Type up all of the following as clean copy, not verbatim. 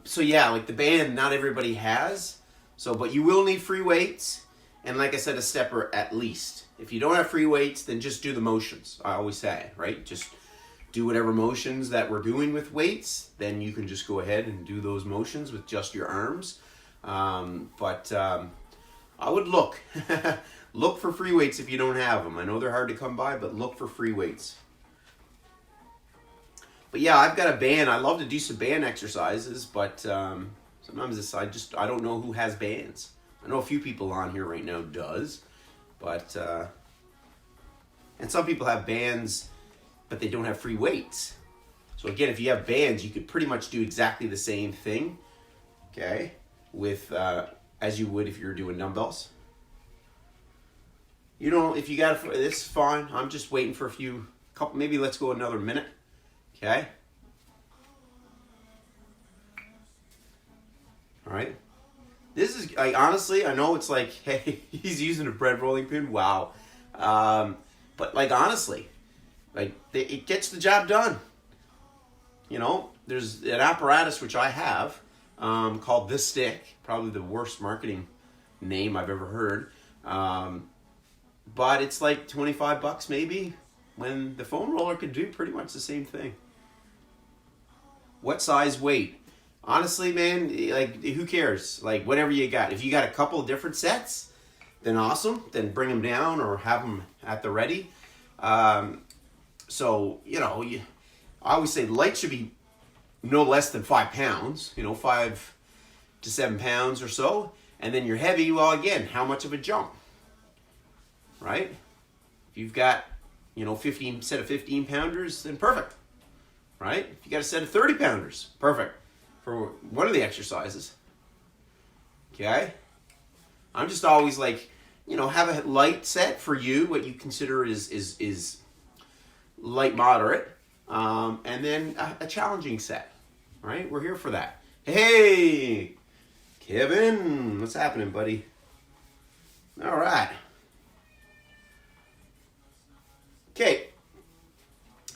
So yeah, like the band, not everybody has. So, but you will need free weights, and like I said, a stepper at least. If you don't have free weights, then just do the motions. I always say, right? Just do whatever motions that we're doing with weights. Then you can just go ahead and do those motions with just your arms. I would look. Look for free weights if you don't have them. I know they're hard to come by, but look for free weights. But yeah, I've got a band. I love to do some band exercises, but sometimes I don't know who has bands. I know a few people on here right now does, but and some people have bands, but they don't have free weights. So again, if you have bands, you could pretty much do exactly the same thing, okay, with as you would if you were doing dumbbells. You know, if you got this is fine. I'm just waiting for couple. Maybe let's go another minute. Okay. All right. This is honestly, I know it's like, hey, he's using a bread rolling pin. Wow. But like honestly, like it gets the job done. You know, there's an apparatus which I have called This Stick. Probably the worst marketing name I've ever heard. But it's like $25 maybe, when the foam roller could do pretty much the same thing. What size weight? Honestly, man, like who cares? Like whatever you got. If you got a couple of different sets, then awesome. Then bring them down or have them at the ready. So, you know, I always say light should be no less than 5 pounds, 5 to 7 pounds or so. And then your heavy, well, again, how much of a jump? Right? If you've got, 15 set of 15 pounders, then perfect. Right? If you got a set of 30 pounders, perfect for one of the exercises. Okay? I'm just always like, have a light set for you, what you consider is light moderate, and then a challenging set. Right? We're here for that. Hey, Kevin, what's happening, buddy? All right. Okay,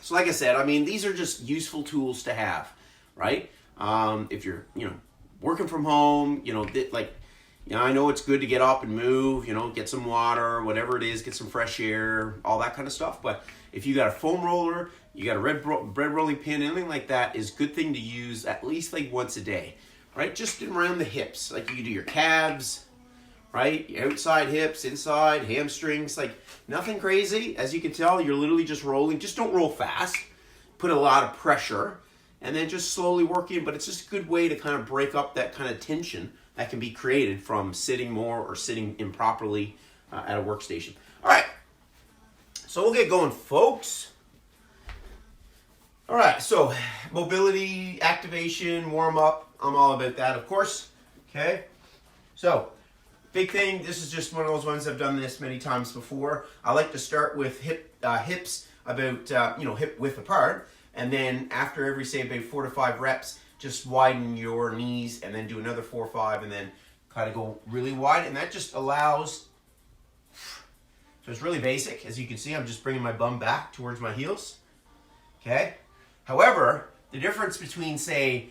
so like I said, these are just useful tools to have, right? If you're, working from home, I know it's good to get up and move, get some water, whatever it is, get some fresh air, all that kind of stuff. But if you got a foam roller, you got a bread rolling pin, anything like that is a good thing to use at least like once a day, right? Just around the hips, like you do your calves, right? Outside hips, inside, hamstrings, like nothing crazy. As you can tell, you're literally just rolling. Just don't roll fast. Put a lot of pressure and then just slowly work in. But it's just a good way to kind of break up that kind of tension that can be created from sitting more or sitting improperly at a workstation. All right. So we'll get going, folks. All right. So mobility, activation, warm up. I'm all about that, of course. Okay. So big thing, this is just one of those ones I've done this many times before. I like to start with hips about, hip width apart. And then after every, say, about 4 to 5 reps, just widen your knees and then do another 4 or 5 and then kind of go really wide. And that just allows, so it's really basic. As you can see, I'm just bringing my bum back towards my heels. Okay. However, the difference between, say,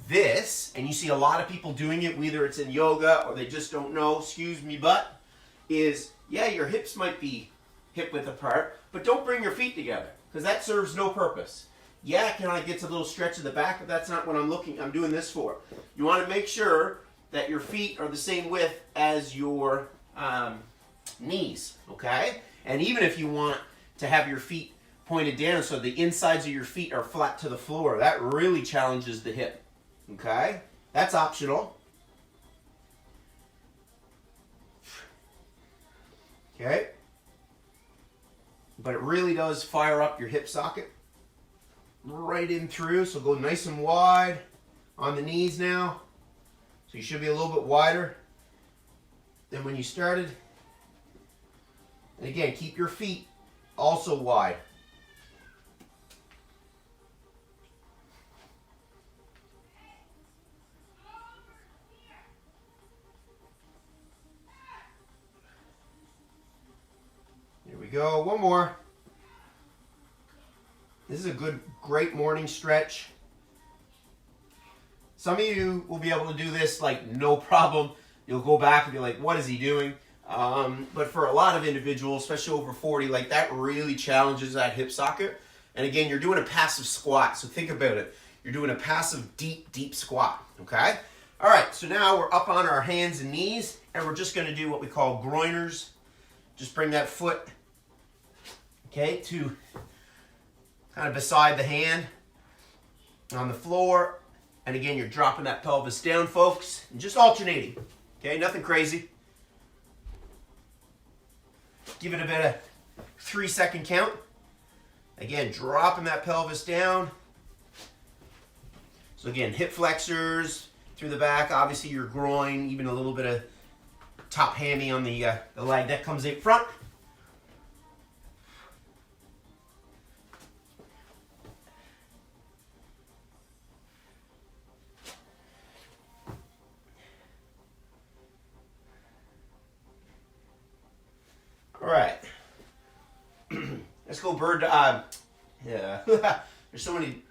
this, and you see a lot of people doing it, whether it's in yoga or they just don't know, excuse me, but, is, yeah, your hips might be hip width apart, but don't bring your feet together, because that serves no purpose. Yeah, can I get a little stretch of the back, but that's not what I'm doing this for. You want to make sure that your feet are the same width as your knees, okay? And even if you want to have your feet pointed down so the insides of your feet are flat to the floor, that really challenges the hip. Okay, that's optional. Okay, but it really does fire up your hip socket right in through. So go nice and wide on the knees now. So you should be a little bit wider than when you started. And again, keep your feet also wide. Go. One more. This is a great morning stretch. Some of you will be able to do this like no problem. You'll go back and be like, what is he doing? But for a lot of individuals, especially over 40, like that really challenges that hip socket. And again, you're doing a passive squat. So think about it. You're doing a passive deep, deep squat, okay? All right, so now we're up on our hands and knees, and we're just gonna do what we call groiners. Just bring that foot, okay, to kind of beside the hand on the floor. And again, you're dropping that pelvis down, folks, and just alternating, okay? Nothing crazy. Give it about a 3-second count. Again, dropping that pelvis down. So again, hip flexors through the back, obviously your groin, even a little bit of top hammy on the leg that comes in front. All right. Let's go bird. Yeah. There's so many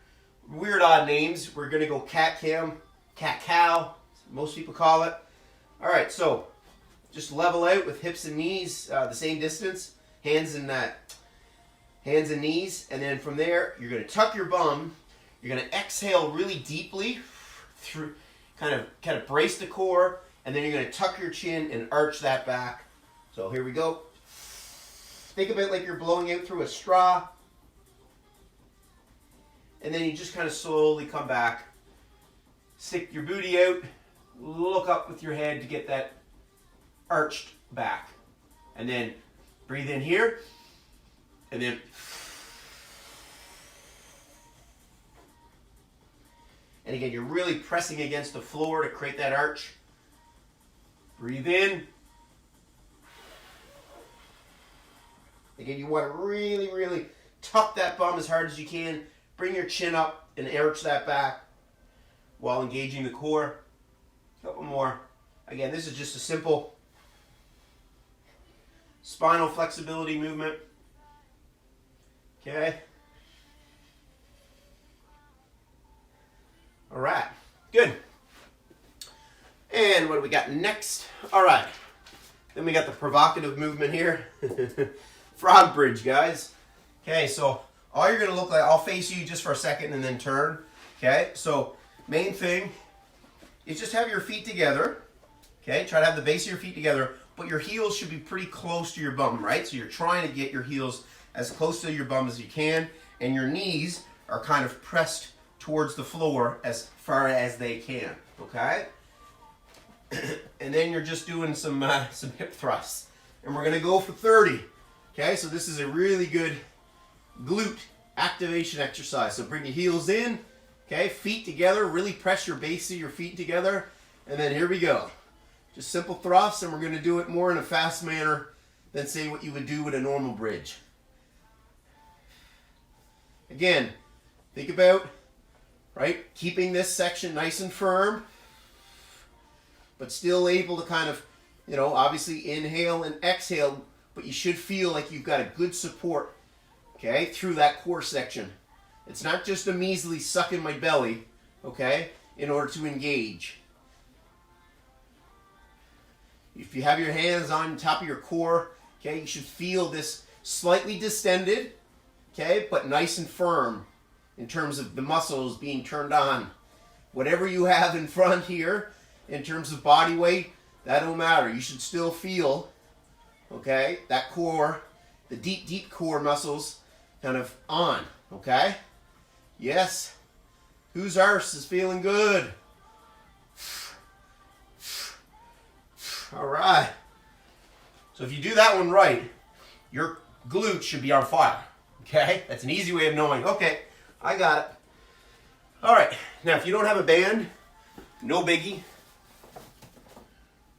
weird odd names. We're gonna go cat cow. Most people call it. All right. So just level out with hips and knees the same distance, hands and knees, and then from there you're gonna tuck your bum. You're gonna exhale really deeply through, kind of brace the core, and then you're gonna tuck your chin and arch that back. So here we go. Think of it like you're blowing out through a straw. And then you just kind of slowly come back. Stick your booty out. Look up with your head to get that arched back. And then breathe in here. And then. And again, you're really pressing against the floor to create that arch. Breathe in. Again, you want to really, really tuck that bum as hard as you can. Bring your chin up and arch that back while engaging the core. A couple more. Again, this is just a simple spinal flexibility movement. Okay. All right. Good. And what do we got next? All right. Then we got the provocative movement here. Frog bridge, guys. Okay, so all you're going to look like, I'll face you just for a second and then turn. Okay, so main thing is just have your feet together. Okay, try to have the base of your feet together, but your heels should be pretty close to your bum, right? So you're trying to get your heels as close to your bum as you can, and your knees are kind of pressed towards the floor as far as they can, okay? And then you're just doing some hip thrusts. And we're going to go for 30. Okay, so this is a really good glute activation exercise. So bring your heels in, okay, feet together, really press your base of your feet together, and then here we go. Just simple thrusts, and we're going to do it more in a fast manner than say what you would do with a normal bridge. Again, think about, right, keeping this section nice and firm, but still able to kind of, you know, obviously inhale and exhale, but you should feel like you've got a good support, okay, through that core section. It's not just a measly suck in my belly, okay, in order to engage. If you have your hands on top of your core, okay, you should feel this slightly distended, okay, but nice and firm in terms of the muscles being turned on. Whatever you have in front here, in terms of body weight, that don't matter. You should still feel, okay, that core, the deep, deep core muscles kind of on, okay? Yes. Whose arse is feeling good? All right. So if you do that one right, your glutes should be on fire, okay? That's an easy way of knowing, okay, I got it. All right. Now, if you don't have a band, no biggie.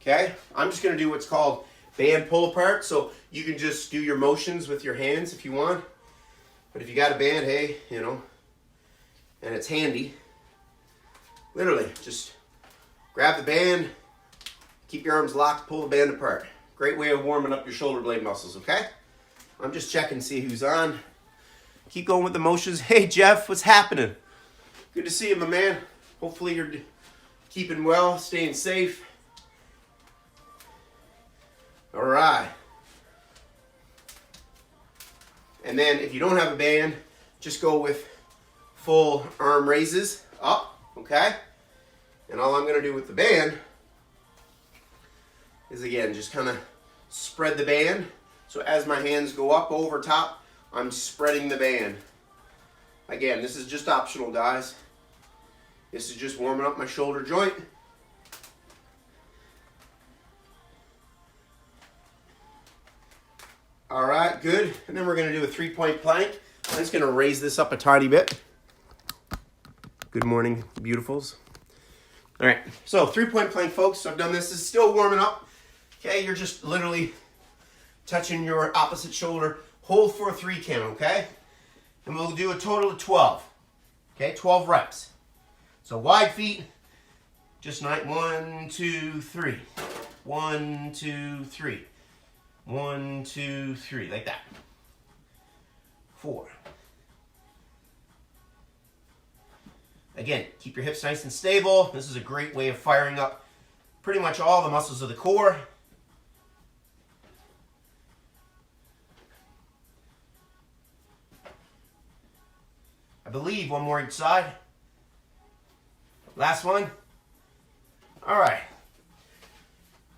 Okay, I'm just going to do what's called band pull apart, so you can just do your motions with your hands if you want. But if you got a band, hey, you know, and it's handy, literally just grab the band, keep your arms locked, pull the band apart. Great way of warming up your shoulder blade muscles, okay? I'm just checking to see who's on. Keep going with the motions. Hey, Jeff, what's happening? Good to see you, my man. Hopefully you're keeping well, staying safe. All right. And then if you don't have a band, just go with full arm raises up, okay? And all I'm gonna do with the band is, again, just kind of spread the band. So as my hands go up over top, I'm spreading the band. Again, this is just optional, guys. This is just warming up my shoulder joint. All right, good. And then we're gonna do a 3-point plank. I'm just gonna raise this up a tiny bit. Good morning, beautifuls. All right, so 3-point plank, folks. So I've done this. This is still warming up. Okay, you're just literally touching your opposite shoulder. Hold for a 3 count, okay? And we'll do a total of 12. Okay, 12 reps. So wide feet, just 1, 2, 3. 1, 2, 3. 1, 2, 3, like that. 4. Again, keep your hips nice and stable. This is a great way of firing up pretty much all the muscles of the core. I believe one more each side. Last one. All right.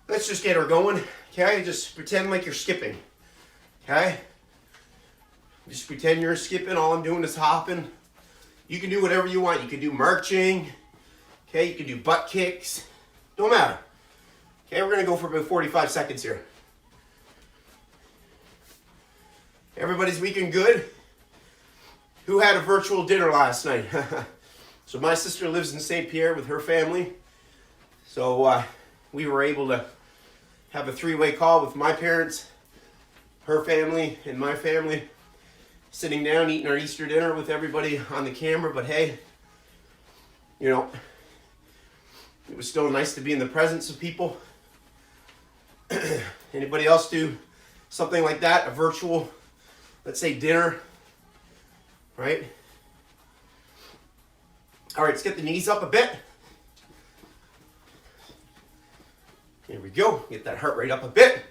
Let's just get her going. Okay, just pretend like you're skipping. Okay? Just pretend you're skipping. All I'm doing is hopping. You can do whatever you want. You can do marching. Okay, you can do butt kicks. Don't matter. Okay, we're gonna go for about 45 seconds here. Everybody's weekend good? Who had a virtual dinner last night? So my sister lives in St. Pierre with her family. So we were able to have a 3-way call with my parents, her family, and my family, sitting down eating our Easter dinner with everybody on the camera. But hey, you know, it was still nice to be in the presence of people. Anybody else do something like that? A virtual, let's say, dinner, right? All right, let's get the knees up a bit. Here we go. Get that heart rate up a bit.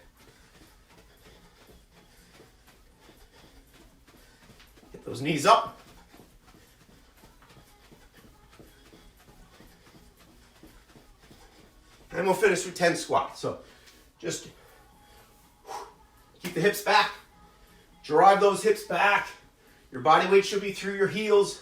Get those knees up. And we'll finish with 10 squats. So just keep the hips back. Drive those hips back. Your body weight should be through your heels.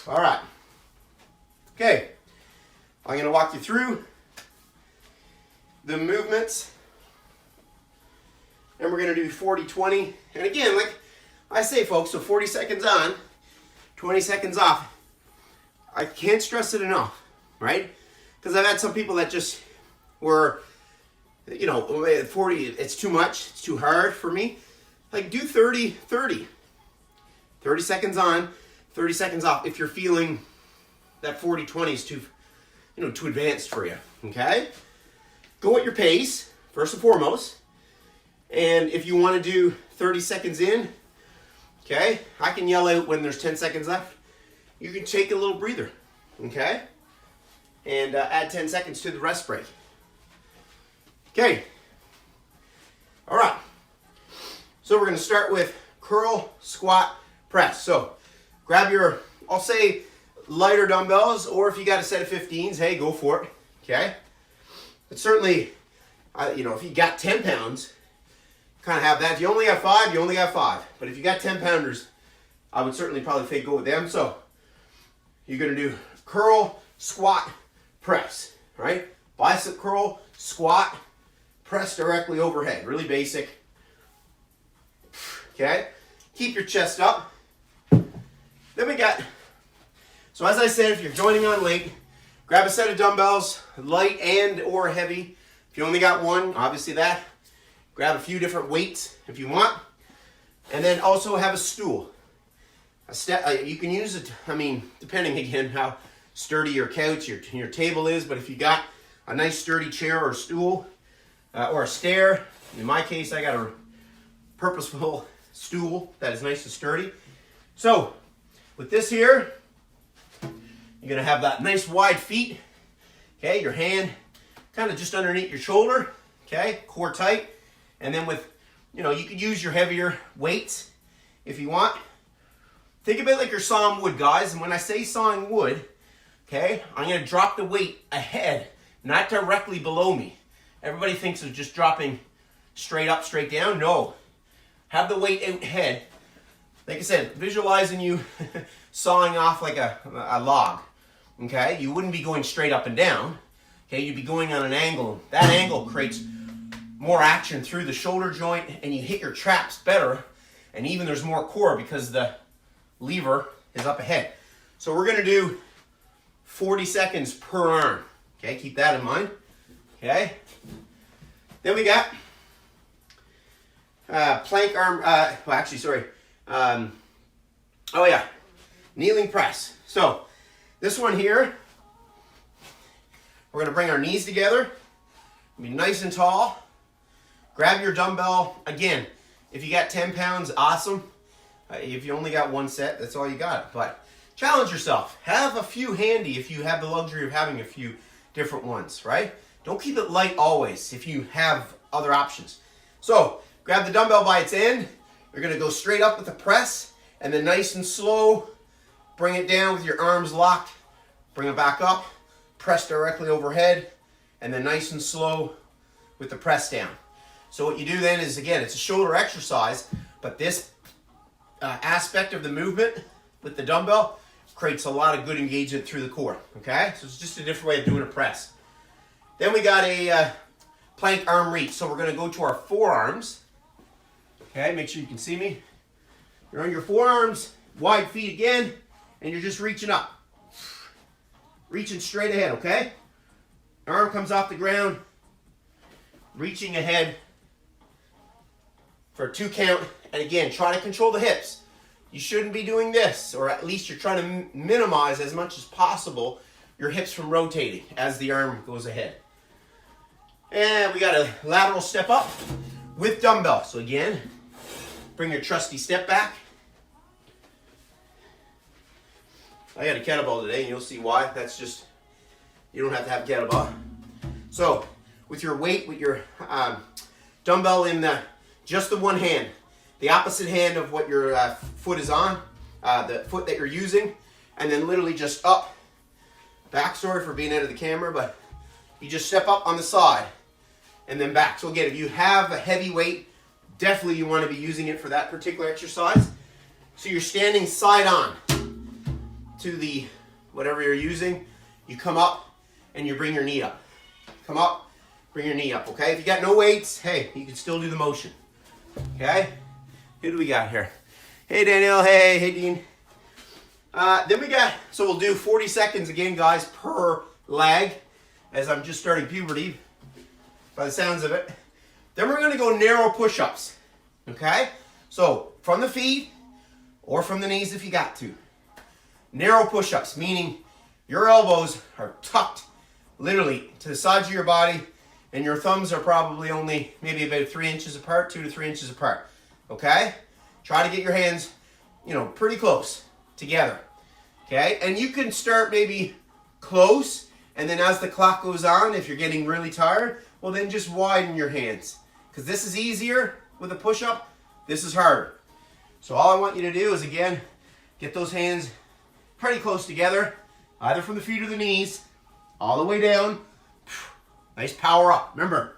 All right. Okay. I'm going to walk you through the movements. And we're going to do 40-20. And again, like I say, folks, so 40 seconds on, 20 seconds off. I can't stress it enough, right? Because I've had some people that just were, you know, 40, it's too much, it's too hard for me. Like, do 30-30. 30 seconds on, 30 seconds off if you're feeling that 40-20 is too, you know, too advanced for you, okay? Go at your pace, first and foremost. And if you want to do 30 seconds in, okay, I can yell out when there's 10 seconds left. You can take a little breather, okay? And add 10 seconds to the rest break. Okay. All right. So we're going to start with curl, squat, press. So grab your, I'll say, lighter dumbbells, or if you got a set of 15s, hey, go for it, okay? But certainly, you know, if you got 10 pounds, kind of have that. If you only have 5, you only have 5. But if you got 10 pounders, I would certainly probably say go with them. So you're going to do curl, squat, press, right? Bicep curl, squat, press directly overhead. Really basic. Okay? Keep your chest up. Then we got, so as I said, if you're joining on late, grab a set of dumbbells, light and or heavy. If you only got one, obviously that. Grab a few different weights if you want. And then also have a stool. You can use it, I mean, depending again how sturdy your couch, your table is, but if you got a nice sturdy chair or stool or a stair, in my case I got a purposeful stool that is nice and sturdy. So with this here, you're gonna have that nice wide feet. Okay, your hand kind of just underneath your shoulder. Okay, core tight. And then with, you could use your heavier weights if you want. Think of it like you're sawing wood, guys. And when I say sawing wood, okay, I'm gonna drop the weight ahead, not directly below me. Everybody thinks of just dropping straight up, straight down. No, have the weight out ahead. Like I said, visualizing you sawing off like a log, okay? You wouldn't be going straight up and down, okay? You'd be going on an angle. That angle creates more action through the shoulder joint, and you hit your traps better, and even there's more core because the lever is up ahead. So we're gonna do 40 seconds per arm, okay? Keep that in mind, okay? Then we got plank arm, kneeling press. So this one here, we're gonna bring our knees together, be nice and tall. Grab your dumbbell. Again, if you got 10 pounds, awesome. If you only got one set, that's all you got. But challenge yourself. Have a few handy if you have the luxury of having a few different ones, right? Don't keep it light always if you have other options. So grab the dumbbell by its end. You're gonna go straight up with the press, and then nice and slow, bring it down with your arms locked, bring it back up, press directly overhead, and then nice and slow with the press down. So what you do then is, again, it's a shoulder exercise, but this aspect of the movement with the dumbbell creates a lot of good engagement through the core, okay? So it's just a different way of doing a press. Then we got a plank arm reach. So we're gonna go to our forearms, okay? Make sure you can see me. You're on your forearms, wide feet again, and you're just reaching up. Reaching straight ahead, okay? Arm comes off the ground, reaching ahead for a 2 count. And again, try to control the hips. You shouldn't be doing this, or at least you're trying to minimize as much as possible your hips from rotating as the arm goes ahead. And we got a lateral step up with dumbbell. So again, bring your trusty step back. I got a kettlebell today, and you'll see why. That's just, you don't have to have a kettlebell. So with your weight, with your dumbbell in just the one hand, the opposite hand of what your foot is on, the foot that you're using, and then literally just up, back. Sorry for being out of the camera, but you just step up on the side and then back. So again, if you have a heavy weight, definitely you want to be using it for that particular exercise. So you're standing side on to the whatever you're using. You come up and you bring your knee up. Come up, bring your knee up, okay? If you got no weights, hey, you can still do the motion, okay? Who do we got here? Hey, Danielle. Hey, Dean. Then we got, so we'll do 40 seconds again, guys, per leg, as I'm just starting puberty, by the sounds of it. Then we're gonna go narrow push-ups, okay? So, from the feet, or from the knees if you got to. Narrow push-ups, meaning your elbows are tucked literally to the sides of your body, and your thumbs are probably only maybe about 3 inches apart, 2 to 3 inches apart, okay? Try to get your hands, pretty close together, okay? And you can start maybe close, and then as the clock goes on, if you're getting really tired, well then just widen your hands, because this is easier with a push-up, this is harder. So all I want you to do is, again, get those hands pretty close together, either from the feet or the knees, all the way down. Nice power up. Remember,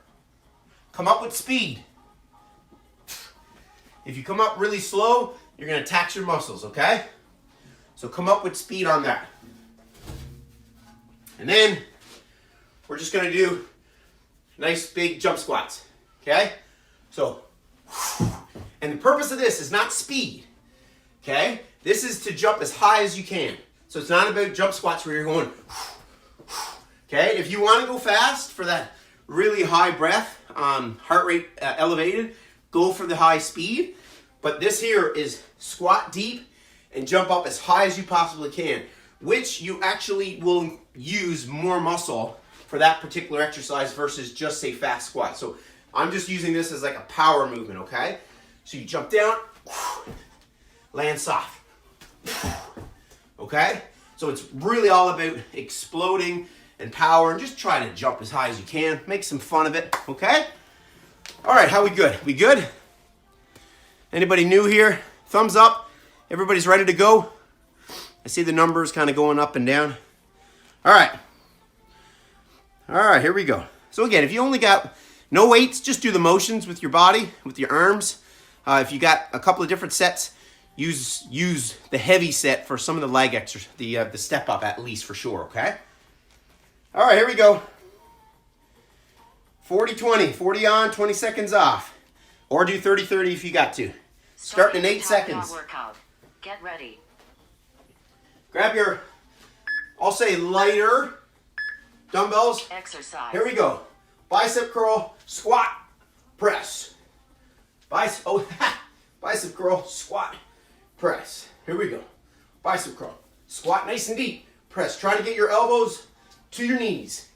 come up with speed. If you come up really slow, you're going to tax your muscles, okay? So come up with speed on that. And then we're just going to do nice big jump squats, okay? So, and the purpose of this is not speed, okay? This is to jump as high as you can. So it's not about jump squats where you're going, okay? If you want to go fast for that really high breath, heart rate elevated, go for the high speed. But this here is squat deep and jump up as high as you possibly can, which you actually will use more muscle for that particular exercise versus just say fast squat. So I'm just using this as like a power movement, okay? So you jump down, land soft. Okay? So it's really all about exploding and power, and just try to jump as high as you can. Make some fun of it, okay? All right, how we good? We good? Anybody new here? Thumbs up. Everybody's ready to go? I see the numbers kind of going up and down. All right. All right, here we go. So again, if you only got no weights, just do the motions with your body, with your arms. If you got a couple of different sets, use the heavy set for some of the leg exercise, the step up at least for sure, okay? All right, here we go. 40-20, 40 on, 20 seconds off. Or do 30-30 if you got to. Starting in 8 seconds. Workout. Get ready. Grab your, I'll say lighter dumbbells. Exercise. Here we go. Bicep curl, squat, press. Bicep curl, squat, press. Here we go. Bicep curl, squat nice and deep. Press. Try to get your elbows to your knees.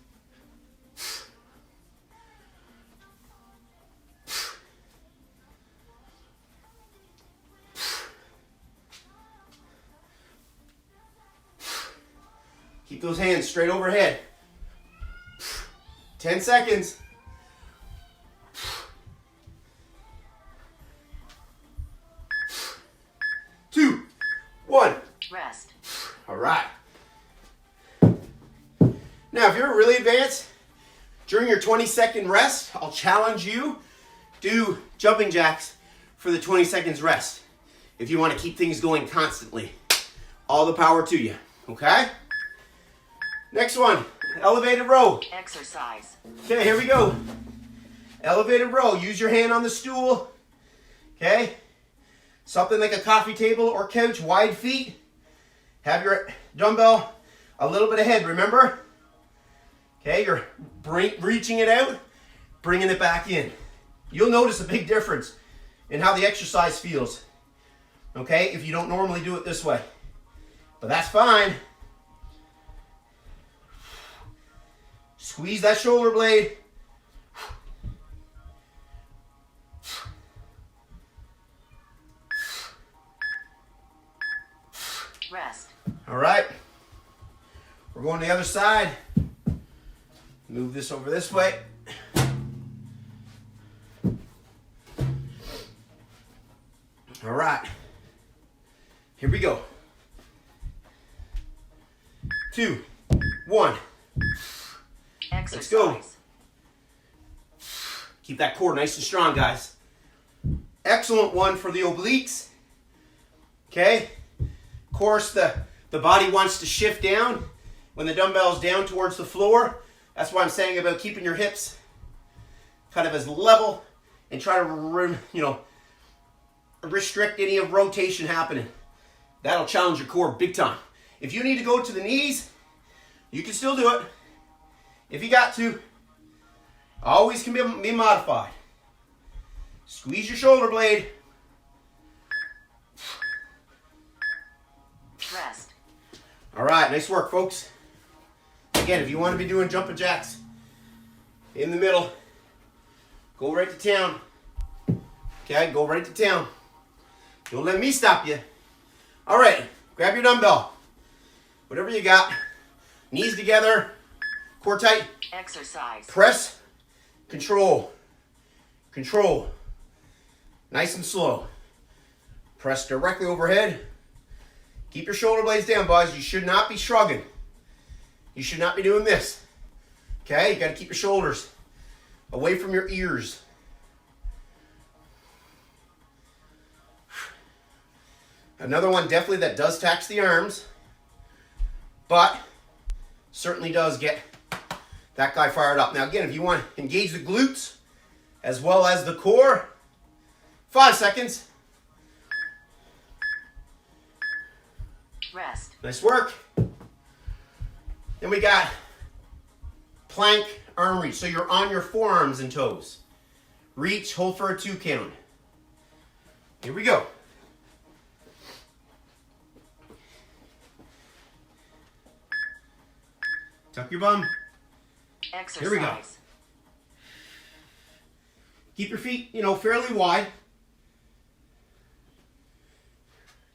Keep those hands straight overhead. 10 seconds. 2, 1. Rest. All right. Now, if you're really advanced, during your 20-second rest, I'll challenge you, do jumping jacks for the 20 seconds rest. If you want to keep things going constantly. All the power to you, okay? Next one, elevated row. Exercise. Okay, here we go. Elevated row. Use your hand on the stool. Okay? Something like a coffee table or couch, wide feet. Have your dumbbell a little bit ahead, remember? Okay, you're reaching it out, bringing it back in. You'll notice a big difference in how the exercise feels. Okay, if you don't normally do it this way. But that's fine. Squeeze that shoulder blade. Rest. All right. We're going to the other side. Move this over this way. All right. Here we go. 2, 1. Exercise. Let's go. Keep that core nice and strong, guys. Excellent one for the obliques. Okay. Of course, the body wants to shift down when the dumbbell's down towards the floor. That's why I'm saying about keeping your hips kind of as level and try to, restrict any of rotation happening. That'll challenge your core big time. If you need to go to the knees, you can still do it. If you got to, always can be modified. Squeeze your shoulder blade. Rest. All right, nice work, folks. Again, if you want to be doing jumping jacks in the middle, go right to town. Okay, go right to town. Don't let me stop you. All right, grab your dumbbell. Whatever you got. Knees together, core tight. Exercise. Press, control, control. Nice and slow. Press directly overhead. Keep your shoulder blades down, boys. You should not be shrugging. You should not be doing this. Okay, you got to keep your shoulders away from your ears. Another one definitely that does tax the arms, but certainly does get that guy fired up. Now again, if you want to engage the glutes as well as the core, 5 seconds. Rest. Nice work. Then we got plank arm reach. So you're on your forearms and toes. Reach, hold for a 2 count. Here we go. Tuck your bum. Exercise. Here we go. Keep your feet, fairly wide.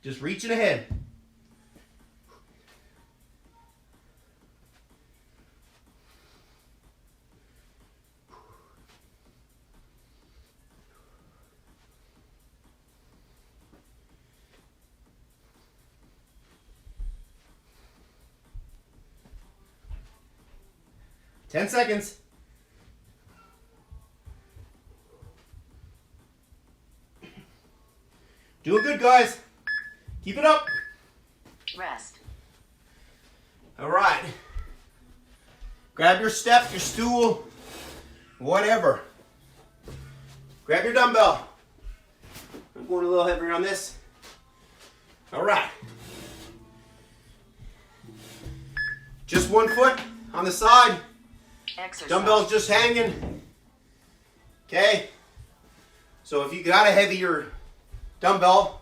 Just reaching ahead. Ten seconds. Doing good, guys. Keep it up. Rest. All right. Grab your step, your stool, whatever. Grab your dumbbell. I'm going a little heavier on this. All right. Just 1 foot on the side. Exercise. Dumbbells just hanging. Okay. So if you got a heavier dumbbell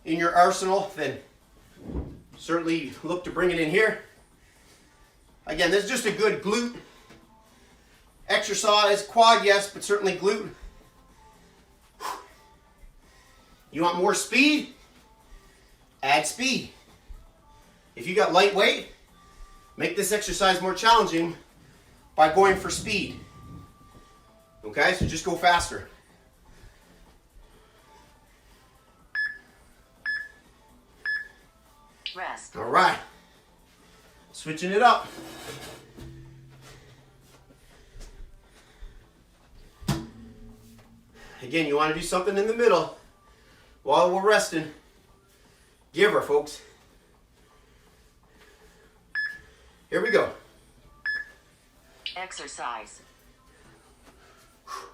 in your arsenal, then certainly look to bring it in here. Again, this is just a good glute exercise. Quad, yes, but certainly glute. You want more speed? Add speed. If you got lightweight, make this exercise more challenging by going for speed. Okay, so just go faster. Rest. All right. Switching it up. Again, you want to do something in the middle while we're resting. Give her, folks. Here we go. Exercise.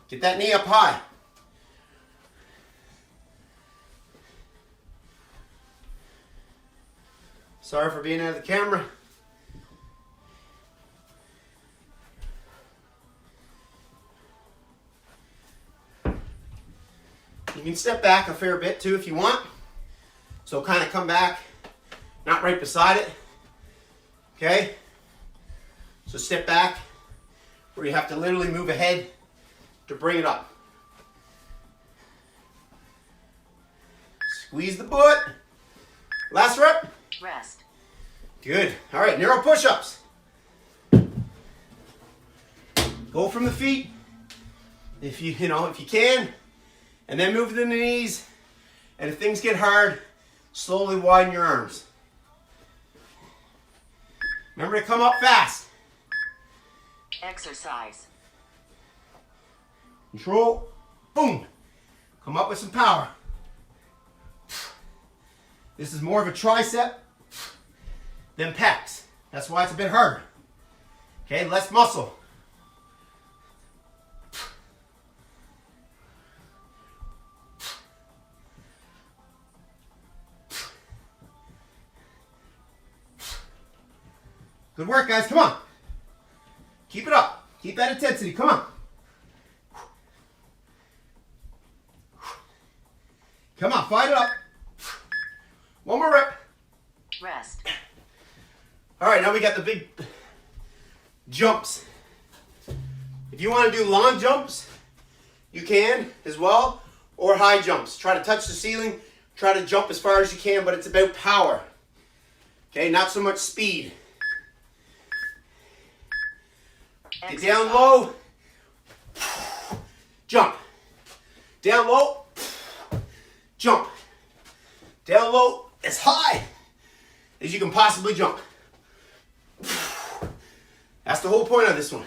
Get that knee up high. Sorry for being out of the camera. You can step back a fair bit too if you want. So kind of come back, not right beside it. Okay? So step back where you have to literally move ahead to bring it up. Squeeze the butt. Last rep. Rest. Good. All right, narrow push-ups. Go from the feet, if you can, and then move to the knees. And if things get hard, slowly widen your arms. Remember to come up fast. Exercise. Control. Boom. Come up with some power. This is more of a tricep than pecs. That's why it's a bit harder. Okay, less muscle. Good work, guys. Come on. Keep it up. Keep that intensity. Come on. Come on, fight it up. One more rep. Rest. All right, now we got the big jumps. If you want to do long jumps, you can as well, or high jumps. Try to touch the ceiling. Try to jump as far as you can, but it's about power. Okay, not so much speed. Get down low. Jump. Down low. Jump. Down low as high as you can possibly jump. That's the whole point of this one.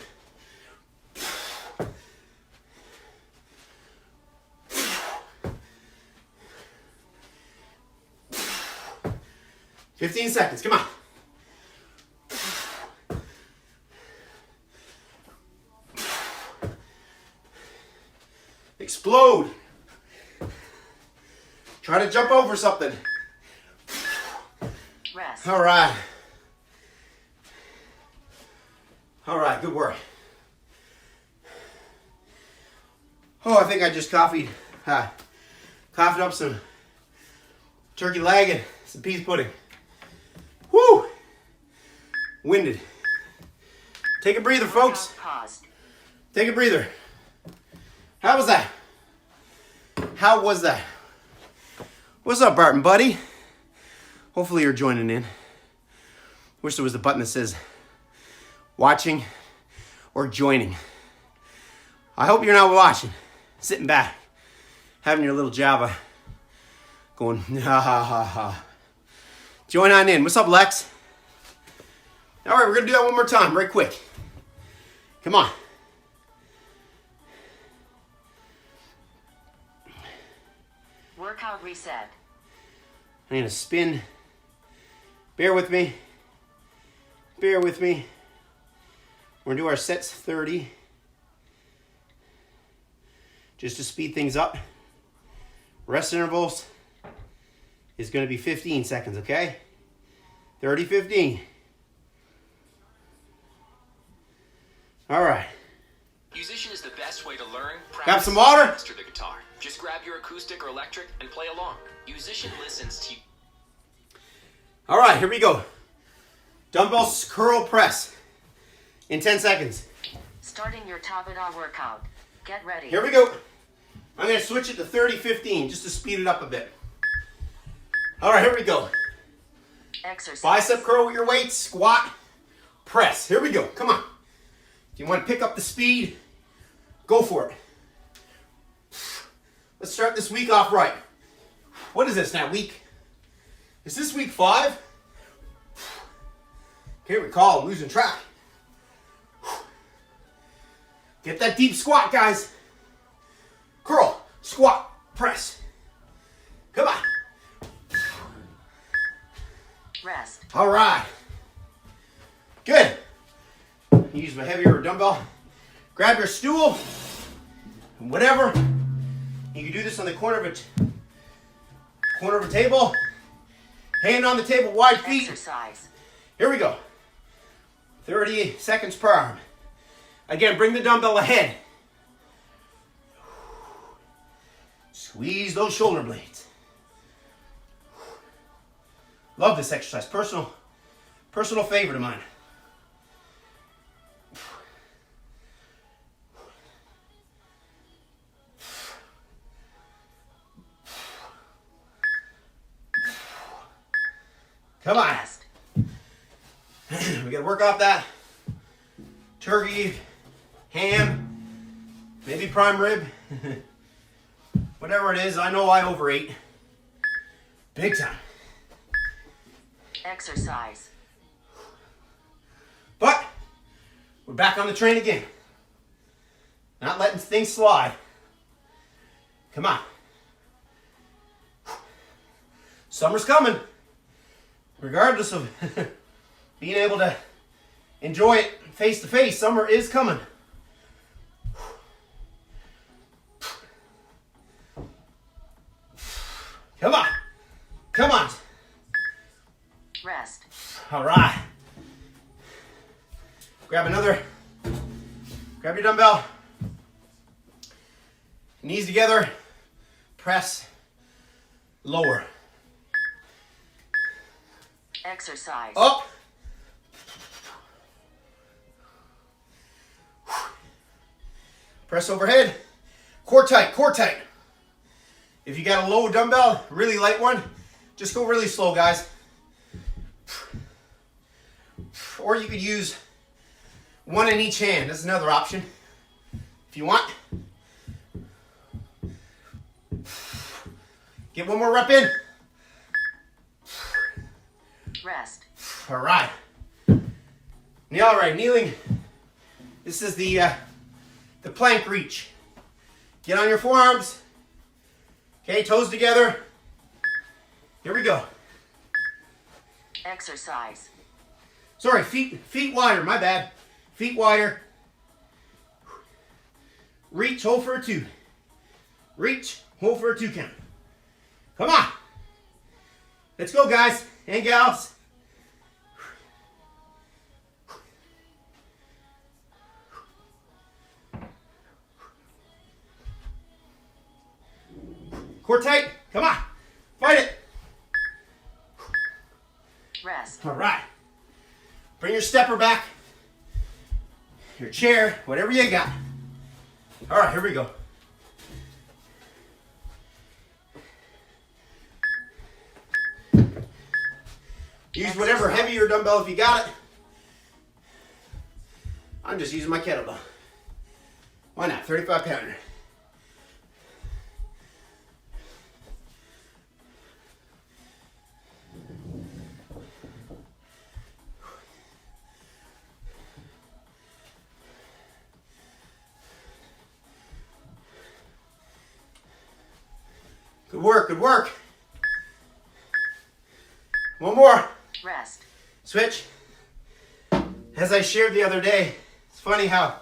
"15 seconds, come on. Explode. Try to jump over something. Rest. All right. All right, good work. Oh, I think I just coughed up some turkey leg and some peas pudding. Woo! Winded. Take a breather, folks. Pause. Take a breather. How was that? How was that? What's up, Barton, buddy? Hopefully you're joining in. Wish there was a button that says watching or joining. I hope you're not watching, sitting back, having your little Java, going ha ha ha ha. Join on in. What's up, Lex? All right, we're gonna do that one more time, right quick. Come on. Workout reset. I'm gonna spin. Bear with me. Bear with me. We're gonna do our sets 30. Just to speed things up. Rest intervals is gonna be 15 seconds, okay? 30, 15. All right. Musician is the best way to learn, Grab practice, some water. and master the guitar. Just grab your acoustic or electric and play along. Musician listens to you. All right, here we go. Dumbbells curl press in 10 seconds. Starting your Tabata workout. Get ready. Here we go. I'm going to switch it to 30, 15 just to speed it up a bit. All right, here we go. Exercise. Bicep curl with your weights, squat, press. Here we go. Come on. If you want to pick up the speed, go for it. Let's start this week off right. What is this now, week? Is this week 5? Can't recall, I'm losing track. Get that deep squat, guys. Curl, squat, press. Come on. Rest. All right. Good. Use my heavier dumbbell. Grab your stool, whatever. You can do this on the corner of a table. Hand on the table, wide feet. Exercise. Here we go. 30 seconds per arm. Again, bring the dumbbell ahead. Squeeze those shoulder blades. Love this exercise. Personal favorite of mine. Come on. Rest. We gotta work off that turkey, ham, maybe prime rib. Whatever it is, I know I overate. Big time. Exercise. But we're back on the train again. Not letting things slide. Come on. Summer's coming. Regardless of being able to enjoy it face to face, summer is coming. Come on. Come on. Rest. All right. Grab your dumbbell. Knees together. Press. Lower. Exercise. Up. Press overhead. Core tight, core tight. If you got a low dumbbell, really light one, just go really slow, guys. Or you could use one in each hand. That's another option. If you want. Get one more rep in. Rest. All right. All right, kneeling. This is the plank reach. Get on your forearms. Okay, toes together. Here we go. Exercise. Sorry, feet wider, my bad. Feet wider. Reach, hold for a 2. Reach, hold for a 2 count. Come on. Let's go, guys and gals. Core tight. Come on. Fight it. Rest. All right. Bring your stepper back. Your chair, whatever you got. All right, here we go. Use whatever heavier dumbbell if you got it. I'm just using my kettlebell. Why not? 35 pounder. Good work, good work. One more. Rest. Switch. As I shared the other day, it's funny how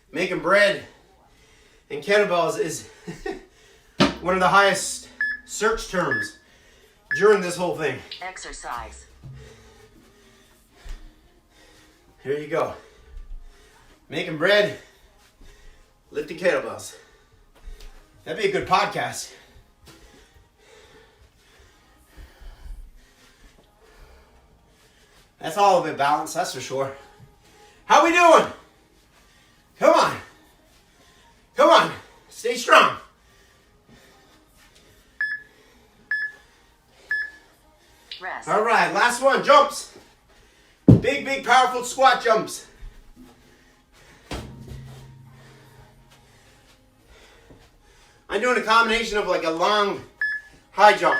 making bread and kettlebells is one of the highest search terms during this whole thing. Exercise. Here you go. Making bread, lifting kettlebells. That'd be a good podcast. That's all of it balanced, that's for sure. How we doing? Come on. Come on. Stay strong. Rest. All right, last one, jumps. Big, big, powerful squat jumps. I'm doing a combination of like a long high jump.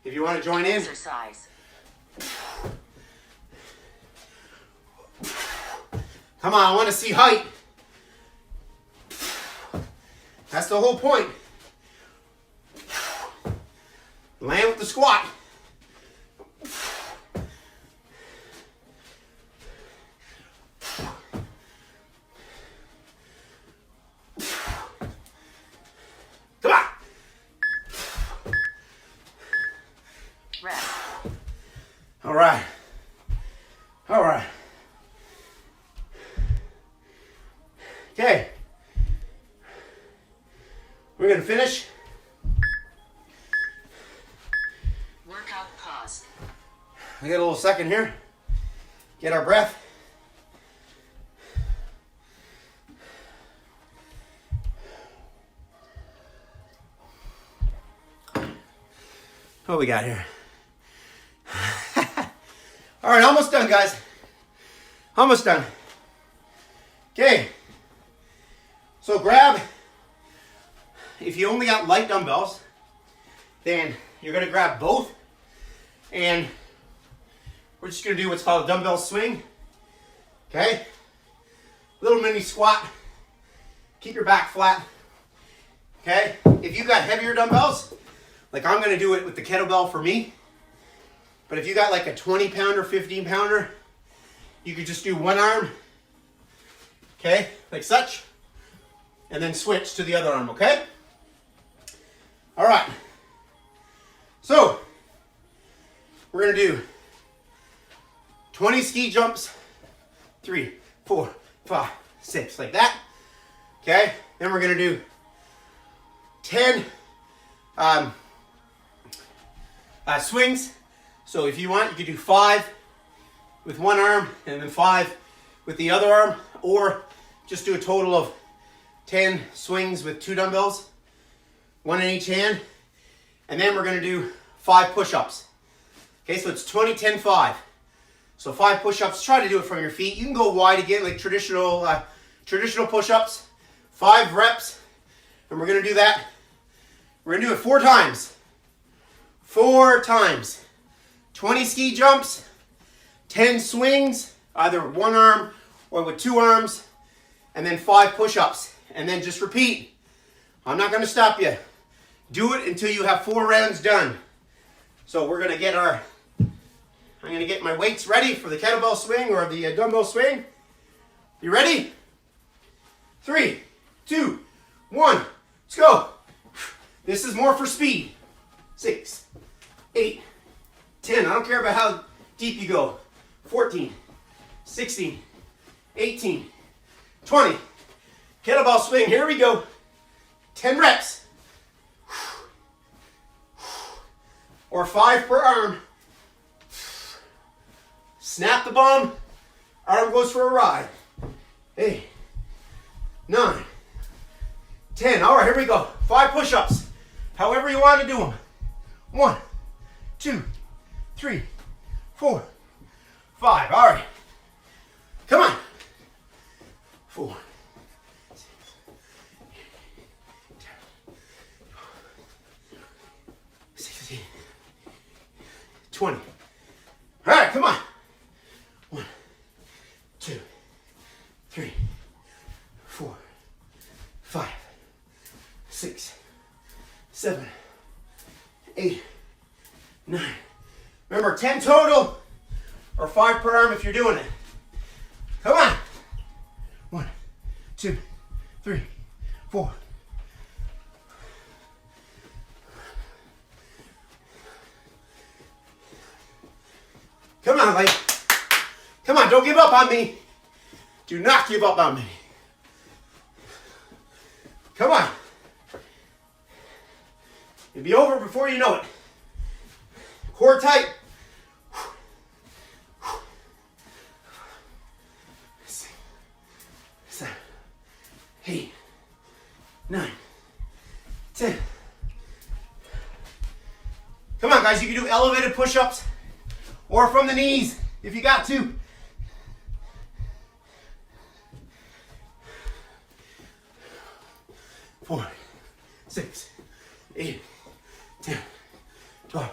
If you want to join in. Exercise. Come on, I want to see height. That's the whole point. Land with the squat. Come on. Rest. All right. All right. Okay. We're going to finish. Workout pause. We got a little second here. Get our breath. What we got here? All right, almost done, guys. Almost done. Okay. So grab, if you only got light dumbbells, then you're going to grab both. And we're just going to do what's called a dumbbell swing. Okay? Little mini squat. Keep your back flat. Okay? If you got heavier dumbbells, like I'm going to do it with the kettlebell for me. But if you got like a 20 pounder, 15 pounder, you could just do one arm. Okay? Like such. And then switch to the other arm, okay? All right. So, we're going to do 20 ski jumps. 3, 4, 5, 6, like that. Okay? Then we're going to do 10 swings. So if you want, you could do 5 with one arm and then 5 with the other arm, or just do a total of 10 swings with 2 dumbbells, 1 in each hand. And then we're going to do 5 push-ups. Okay, so it's 20, 10, 5. So 5 push-ups. Try to do it from your feet. You can go wide again, like traditional push-ups. 5 reps. And we're going to do that. We're going to do it 4 times. 4 times. 20 ski jumps, 10 swings, either one arm or with 2 arms, and then 5 push-ups. And then just repeat. I'm not going to stop you. Do it until you have 4 rounds done. So we're going to get I'm going to get my weights ready for the kettlebell swing or the dumbbell swing. You ready? 3, 2, 1, let's go. This is more for speed. 6, 8, 10. I don't care about how deep you go. 14, 16, 18, 20. Kettlebell swing, here we go. 10 reps. Or 5 per arm. Snap the bum. Arm goes for a ride. 8, 9, 10. All right, here we go. 5 push-ups. However you want to do them. 1, 2, 3, 4, 5. All right. Come on. 4, 6, 16, 20. All right, come on. 1, 2, 3, 4, 5, 6, 7, 8, 9. Remember, 10 total or 5 per arm if you're doing it. Come on. 1, 2, 3, 4. Come on, Lee. Come on, don't give up on me. Do not give up on me. Come on. It'll be over before you know it. Core tight. 6, 7, 8, 9, 10. Come on, guys. You can do elevated push-ups or from the knees if you got to. Four, 6, 8, 10, 12,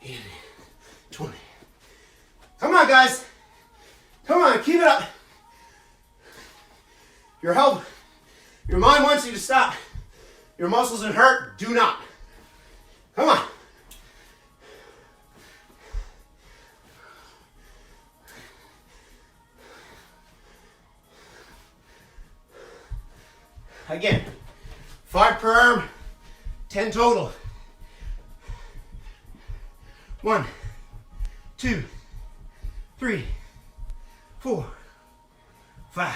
18, 20. Come on, guys. Come on, keep it up. Your health, your mind wants you to stop. Your muscles and hurt, do not. Come on. Again, 5 per arm, 10 total. 1, 2, 3, 4, 5.